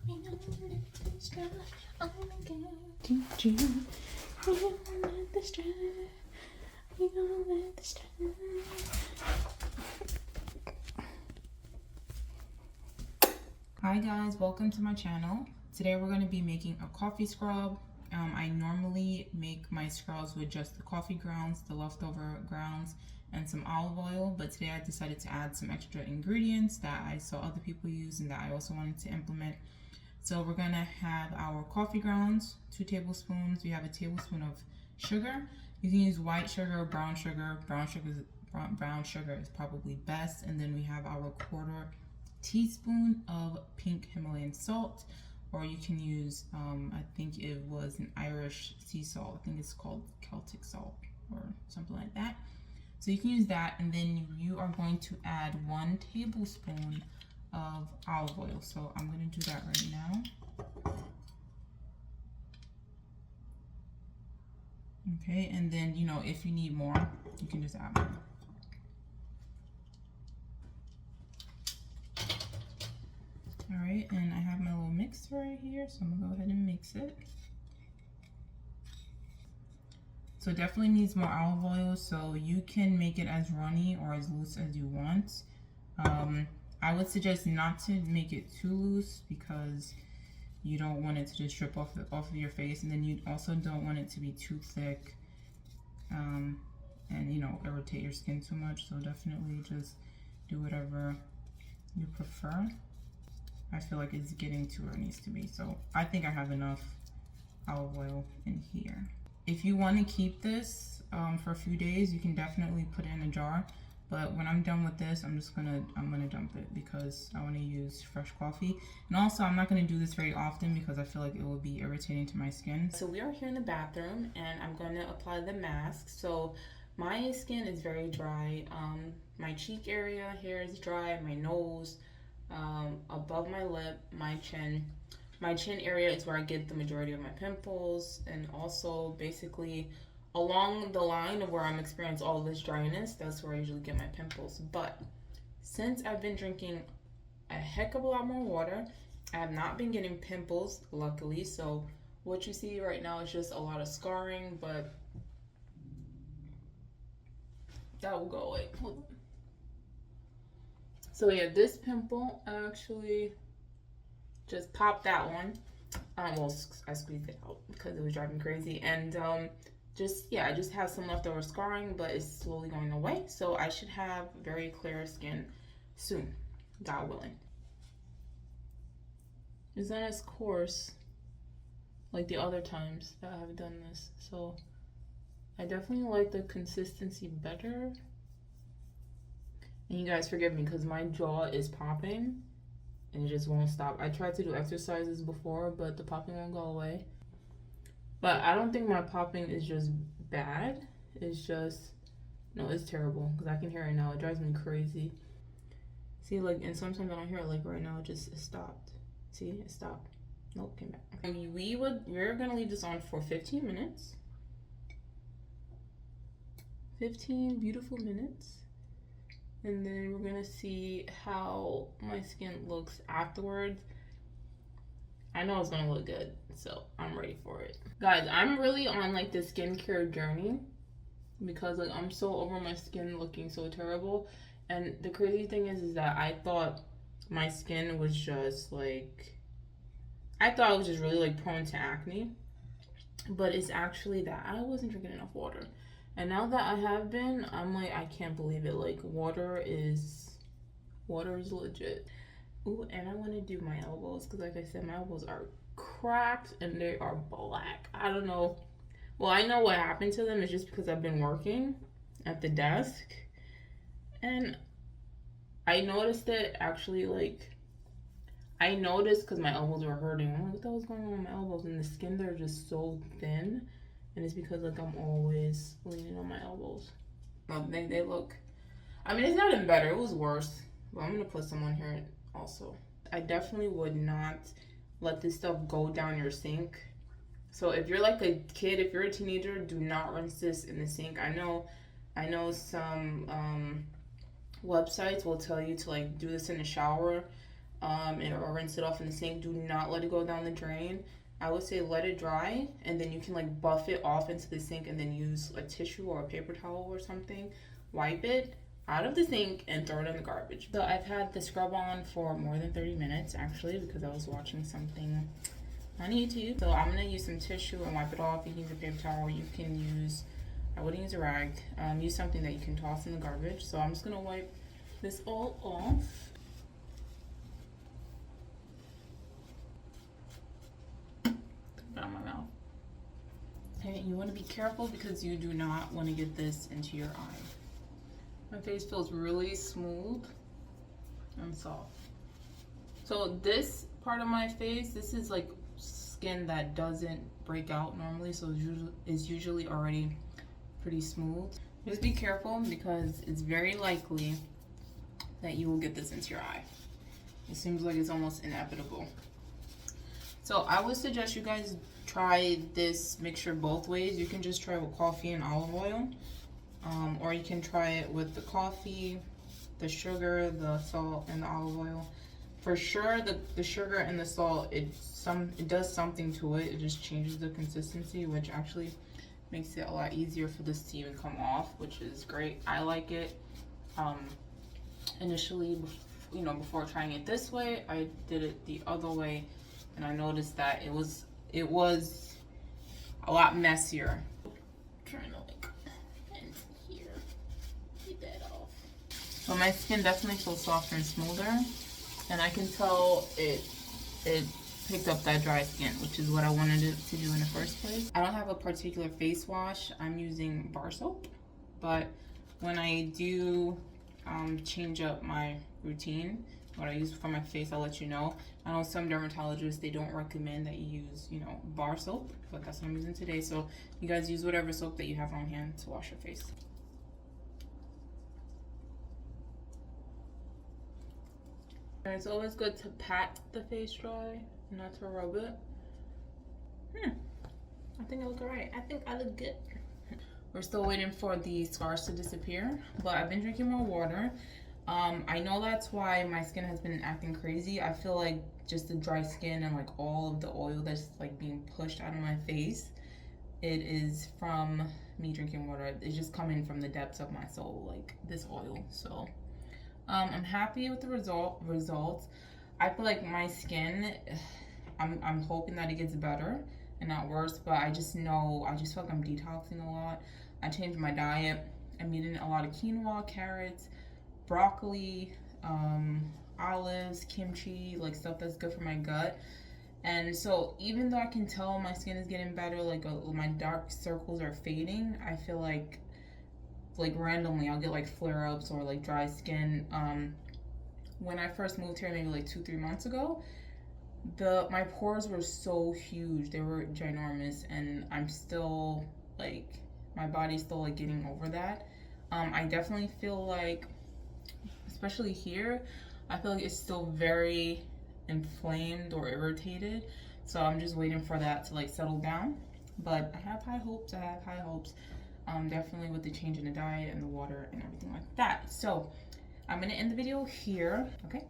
Hi guys, welcome to my channel. Today we're going to be making a coffee scrub. I normally make my scrubs with just the coffee grounds, the leftover grounds, and some olive oil, but today I decided to add some extra ingredients that I saw other people use and that I also wanted to implement. So we're going to have our coffee grounds, 2 tablespoons. We have a tablespoon of sugar. You can use white sugar or brown sugar. Brown sugar is probably best. And then we have our 1/4 teaspoon of pink Himalayan salt, or you can use I think it was an Irish sea salt. I think it's called Celtic salt or something like that. So you can use that, and then you are going to add 1 tablespoon of olive oil. So I'm going to do that right now. Okay, and then if you need more, you can just add more. Alright, and I have my little mixer right here, so I'm going to go ahead and mix it. So it definitely needs more olive oil, so you can make it as runny or as loose as you want. I would suggest not to make it too loose because you don't want it to just drip off of your face, and then you also don't want it to be too thick and irritate your skin too much. So definitely just do whatever you prefer. I feel like it's getting to where it needs to be, so I think I have enough olive oil in here. If you want to keep this for a few days, you can definitely put it in a jar. But when I'm done with this, I'm gonna dump it because I want to use fresh coffee. And also, I'm not gonna do this very often because I feel like it will be irritating to my skin. So we are here in the bathroom, and I'm gonna apply the mask. So my skin is very dry. My cheek area here is dry. My nose, above my lip, my chin. My chin area is where I get the majority of my pimples, and also basically along the line of where I'm experiencing all this dryness, that's where I usually get my pimples. But since I've been drinking a heck of a lot more water, I have not been getting pimples, luckily. So what you see right now is just a lot of scarring, but that will go away. Hold on. So yeah, this pimple, I actually just popped that one. Well, I squeezed it out because it was driving me crazy. And I just have some leftover scarring, but it's slowly going away. So I should have very clear skin soon, God willing. It's not as coarse like the other times that I have done this. So I definitely like the consistency better. And you guys forgive me because my jaw is popping and it just won't stop. I tried to do exercises before, but the popping won't go away. But I don't think my popping is just bad. It's just, no, it's terrible because I can hear it now. It drives me crazy. See, like, and sometimes I don't hear it. Like right now, it stopped. See, it stopped. Nope, came back. Okay. We're going to leave this on for 15 minutes. 15 beautiful minutes. And then we're gonna see how my skin looks afterwards. I know it's gonna look good, so I'm ready for it. Guys, I'm really on like the skincare journey because like I'm so over my skin looking so terrible. And the crazy thing is that I thought my skin was just like, I thought I was just really like prone to acne. But it's actually that I wasn't drinking enough water. And now that I have been, I'm like, I can't believe it. Like, water is legit. Ooh, and I want to do my elbows because, like I said, my elbows are cracked and they are black. I don't know. Well, I know what happened to them. It's just because I've been working at the desk. And I noticed it actually, like, I noticed because my elbows were hurting. I'm like, what the hell's going on with my elbows? And the skin, they're just so thin. And it's because like I'm always leaning on my elbows. They look, I mean, it's not even better. It was worse. But I'm going to put some on here also. I definitely would not let this stuff go down your sink. So if you're like a kid, if you're a teenager, do not rinse this in the sink. I know some websites will tell you to like do this in the shower. or rinse it off in the sink. Do not let it go down the drain. I would say let it dry, and then you can like buff it off into the sink and then use a tissue or a paper towel or something. Wipe it out of the sink and throw it in the garbage. So I've had the scrub on for more than 30 minutes actually, because I was watching something on YouTube. So I'm gonna use some tissue and wipe it off. You can use a paper towel. You can use, I wouldn't use a rag. Use something that you can toss in the garbage. So I'm just gonna wipe this all off. On my mouth. And you want to be careful because you do not want to get this into your eye. My face feels really smooth and soft. So this part of my face, this is like skin that doesn't break out normally, so it's usually already pretty smooth. Just be careful because it's very likely that you will get this into your eye. It seems like it's almost inevitable. So I would suggest you guys try this mixture both ways. You can just try it with coffee and olive oil, or you can try it with the coffee, the sugar, the salt, and the olive oil. For sure, the sugar and the salt, it does something to it. It just changes the consistency, which actually makes it a lot easier for this to even come off, which is great. I like it. Initially, you know, before trying it this way, I did it the other way. And I noticed that it was a lot messier. Trying to like end here, get that off. So my skin definitely feels softer and smoother, and I can tell it picked up that dry skin, which is what I wanted it to do in the first place. I don't have a particular face wash. I'm using bar soap, but when I do change up my routine, what I use for my face, I'll let you know. I know some dermatologists, they don't recommend that you use, you know, bar soap, but that's what I'm using today. So you guys use whatever soap that you have on hand to wash your face. And it's always good to pat the face dry, not to rub it. I think I look alright. I think I look good. We're still waiting for the scars to disappear, but I've been drinking more water. I know that's why my skin has been acting crazy. I feel like just the dry skin and like all of the oil that's like being pushed out of my face, it is from me drinking water. It's just coming from the depths of my soul, like this oil. So I'm happy with the results. I feel like my skin, I'm hoping that it gets better and not worse, but I just feel like I'm detoxing a lot. I changed my diet. I'm eating a lot of quinoa, carrots, broccoli, olives, kimchi, like stuff that's good for my gut. And so even though I can tell my skin is getting better, like my dark circles are fading, I feel like randomly I'll get like flare-ups or like dry skin. When I first moved here, maybe like 2-3 months ago, my pores were so huge, they were ginormous, and I'm still like, my body's still like getting over that. I definitely feel like, especially here, I feel like it's still very inflamed or irritated. So I'm just waiting for that to like settle down. But I have high hopes. Definitely with the change in the diet and the water and everything like that. So I'm gonna end the video here. Okay.